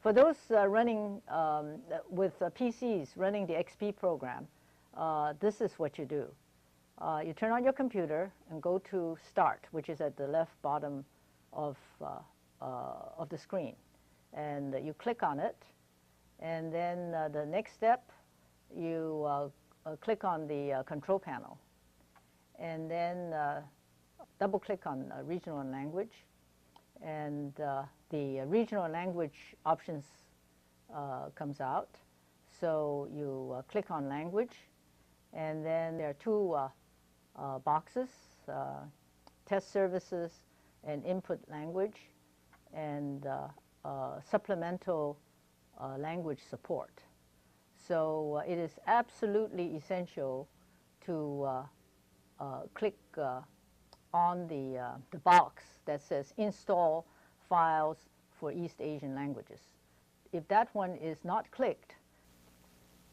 For those running with PCs running the XP program, this is what you do. You turn on your computer and go to Start, which is at the left bottom of the screen. And you click on it. And then the next step, you click on the control panel. And then double-click on regional and language. And the regional language options comes out. So you click on language. And then there are two boxes, test services and input language, and supplemental language support. So it is absolutely essential to click on the box that says Install Files for East Asian Languages. If that one is not clicked,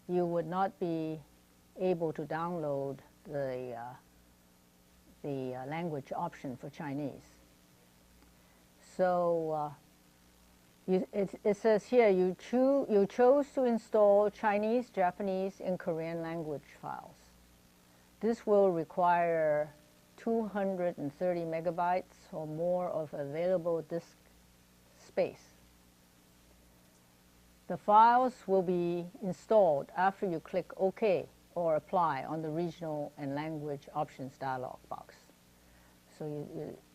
you would not be able to download the language option for Chinese. So it says here you chose to install Chinese, Japanese, and Korean language files. This will require 230 megabytes or more of available disk space. The files will be installed after you click OK or Apply on the Regional and Language Options dialog box. So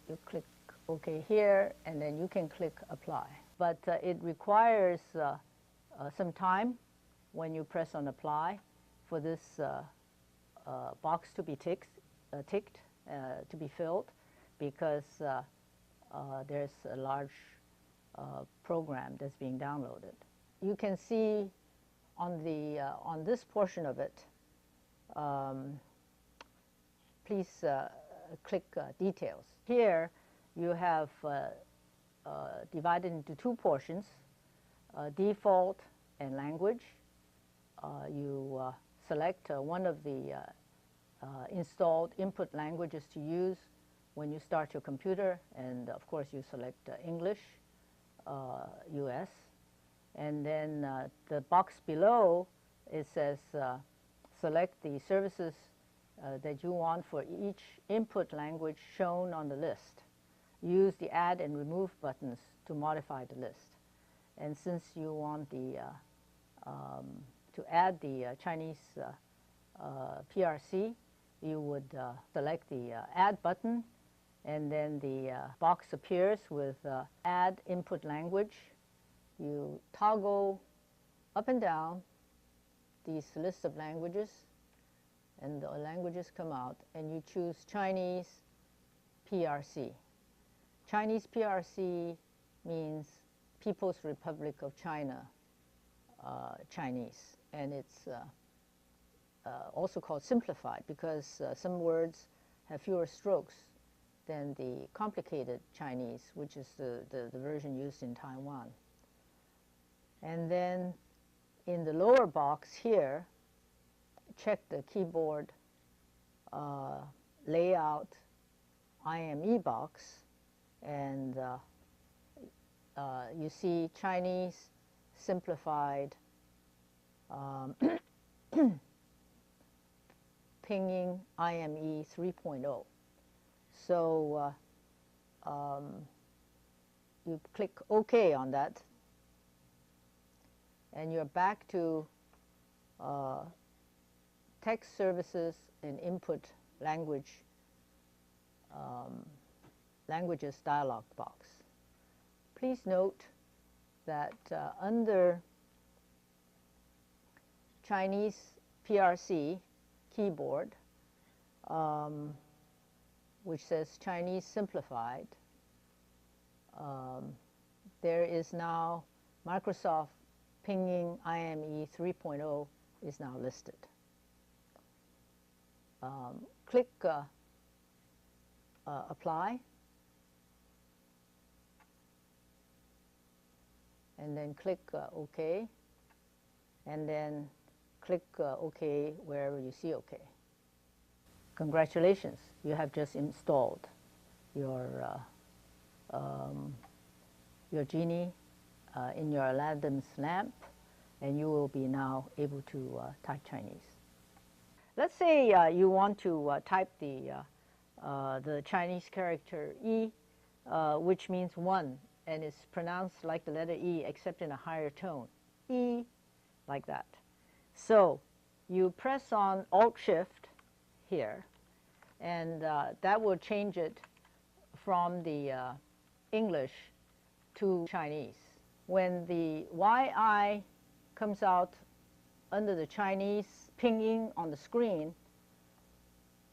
you click OK here, and then you can click Apply. But it requires some time when you press on Apply for this box to be ticked, to be filled, because there's a large program that's being downloaded. You can see on this portion of it, please click Details. Here you have divided into two portions, Default and Language. You select one of the installed input languages to use when you start your computer, and of course you select English, US. And then the box below, it says select the services that you want for each input language shown on the list. Use the Add and Remove buttons to modify the list. And since you want to add the Chinese PRC, you would select the Add button, and then the box appears with Add Input Language. You toggle up and down these lists of languages, and the languages come out, and you choose Chinese PRC. Chinese PRC means People's Republic of China Chinese, and it's also called simplified because some words have fewer strokes than the complicated Chinese, which is the version used in Taiwan. And then in the lower box here, check the keyboard layout IME box, and you see Chinese simplified Pinyin IME 3.0. So you click OK on that, and you're back to text services and input languages dialog box. Please note that under Chinese PRC keyboard, which says Chinese Simplified, there is now Microsoft Pinyin IME 3.0 is now listed. Click Apply, and then click OK, and then click OK wherever you see OK. Congratulations, you have just installed your Genie in your Aladdin's lamp, and you will be now able to type Chinese. Let's say you want to type the Chinese character E, which means 1, and it's pronounced like the letter E except in a higher tone. E, like that. So you press on Alt-Shift here, and that will change it from the English to Chinese. When the YI comes out under the Chinese pinyin on the screen,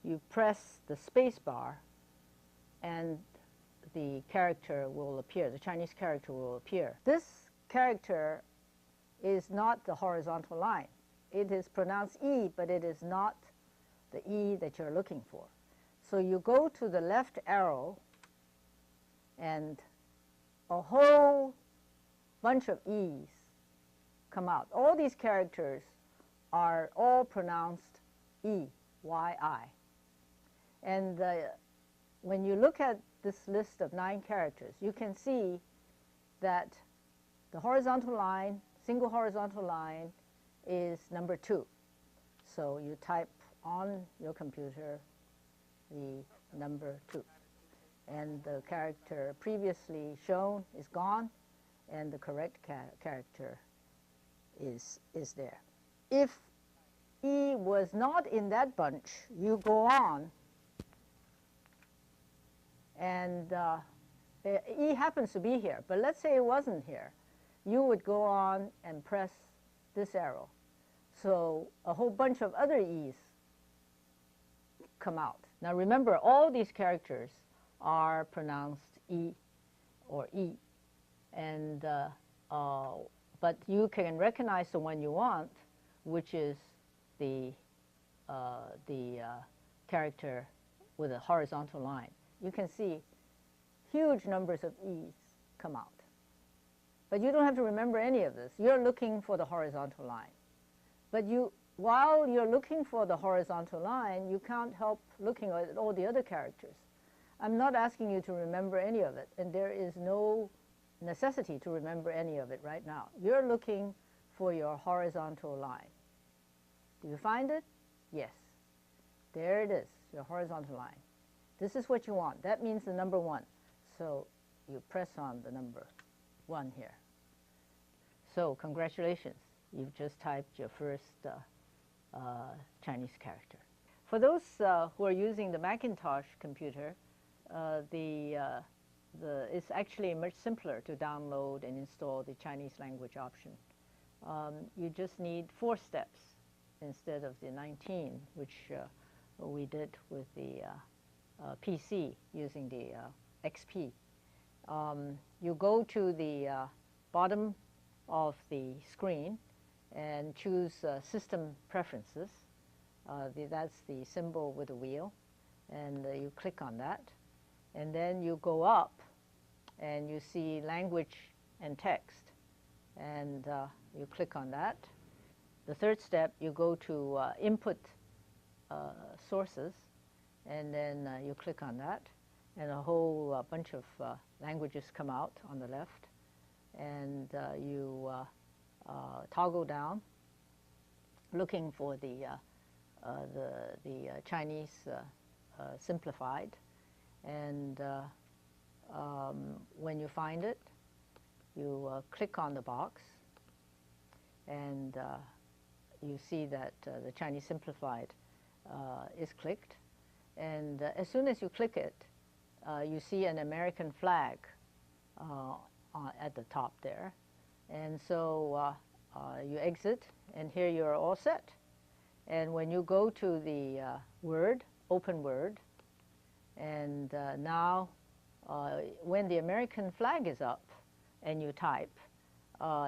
you press the space bar and the character will appear, the Chinese character will appear. This character is not the horizontal line. It is pronounced E, but it is not the E that you're looking for. So you go to the left arrow and a whole bunch of E's come out. All these characters are all pronounced E, Y-I. And when you look at this list of 9 characters, you can see that the horizontal line, single horizontal line, is number 2. So you type on your computer the number 2. And the character previously shown is gone, and the correct character is there. If E was not in that bunch, you go on, and E happens to be here, but let's say it wasn't here. You would go on and press this arrow. So a whole bunch of other E's come out. Now remember, all these characters are pronounced E or E, and but you can recognize the one you want, which is the character with a horizontal line. You can see huge numbers of E's come out. But you don't have to remember any of this. You're looking for the horizontal line. But while you're looking for the horizontal line, you can't help looking at all the other characters. I'm not asking you to remember any of it, and there is no necessity to remember any of it right now. You're looking for your horizontal line. Do you find it? Yes. There it is, your horizontal line. This is what you want. That means the number 1. So you press on the number 1 here. So congratulations. You've just typed your first Chinese character. For those who are using the Macintosh computer, it's actually much simpler to download and install the Chinese language option. You just need 4 steps instead of the 19, which we did with the PC using the XP. You go to the bottom of the screen and choose System Preferences. That's the symbol with the wheel, and you click on that. And then you go up and you see Language and Text, and you click on that. The third step, you go to Input Sources, and then you click on that, and a whole bunch of languages come out on the left, and you toggle down, looking for the Chinese simplified, and when you find it, you click on the box, and you see that the Chinese simplified is clicked. And as soon as you click it, you see an American flag at the top there. And so you exit, and here you're all set. And when you go to the Word, open Word, and now when the American flag is up and you type,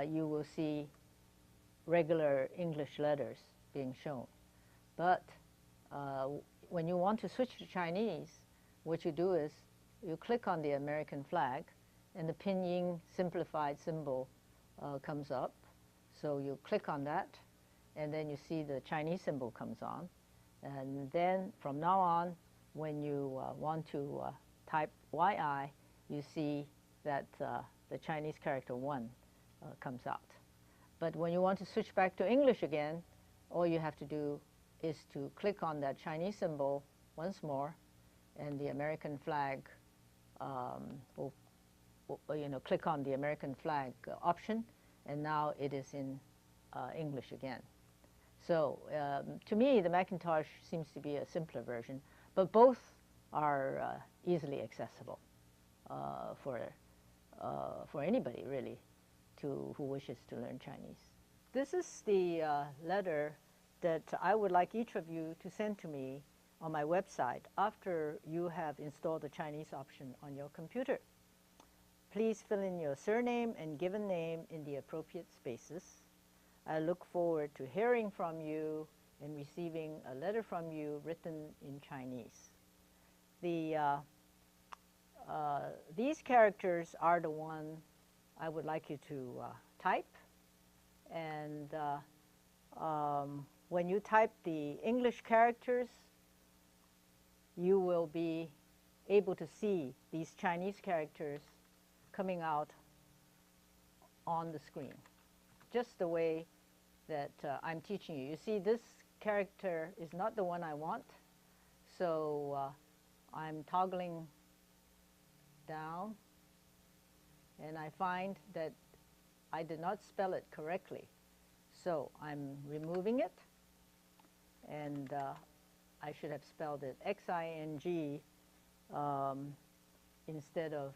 you will see regular English letters being shown. But when you want to switch to Chinese, what you do is you click on the American flag, and the pinyin simplified symbol comes up. So you click on that, and then you see the Chinese symbol comes on. And then from now on, when you want to type YI, you see that the Chinese character 1 comes out. But when you want to switch back to English again, all you have to do is to click on that Chinese symbol once more, and the American flag will click on the American flag option, and now it is in English again. So to me, the Macintosh seems to be a simpler version, but both are easily accessible for anybody really who wishes to learn Chinese. This is the letter that I would like each of you to send to me on my website after you have installed the Chinese option on your computer. Please fill in your surname and given name in the appropriate spaces. I look forward to hearing from you and receiving a letter from you written in Chinese. These characters are the one I would like you to type. And when you type the English characters, you will be able to see these Chinese characters coming out on the screen, just the way that I'm teaching you. You see, this character is not the one I want, so I'm toggling down, and I find that I did not spell it correctly. So I'm removing it, and I should have spelled it X-I-N-G instead of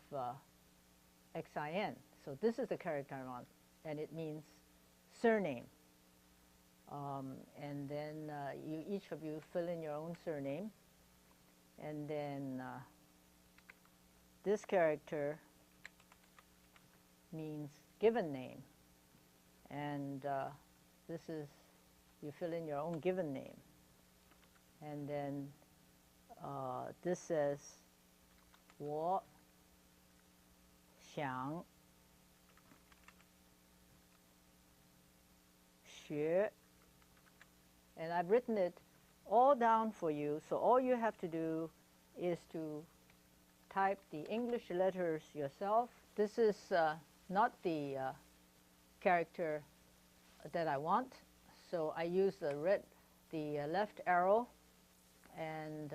X-I-N. So this is the character I want, and it means surname. And then each of you fill in your own surname, and then this character means given name, and this is, you fill in your own given name, and then this says 我想学, and I've written it all down for you, so all you have to do is to type the English letters yourself. This is not the character that I want, so I use the left arrow, and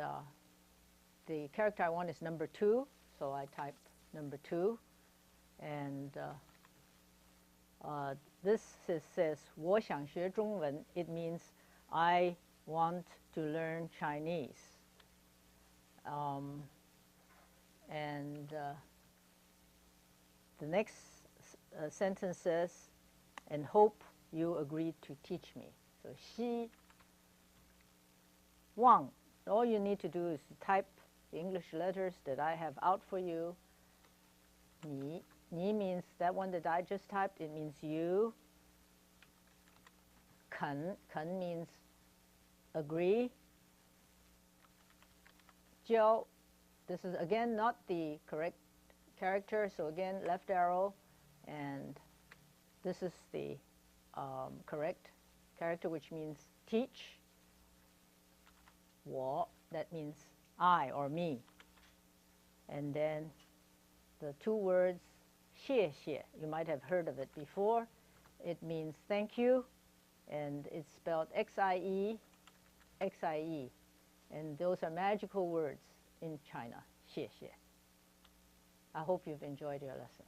the character I want is number 2, so I type number 2, and this says 我想学中文. It means I want to learn Chinese. And the next sentence says, and hope you agreed to teach me. So 希望, all you need to do is to type the English letters that I have out for you. 你 means that one that I just typed, it means you. 肯 means agree. 教, this is again not the correct character, so again left arrow, and this is the correct character, which means teach. 我, that means I or me. And then the two words 谢谢, you might have heard of it before. It means thank you, and it's spelled X-I-E, X-I-E. And those are magical words in China, 谢谢. I hope you've enjoyed your lesson.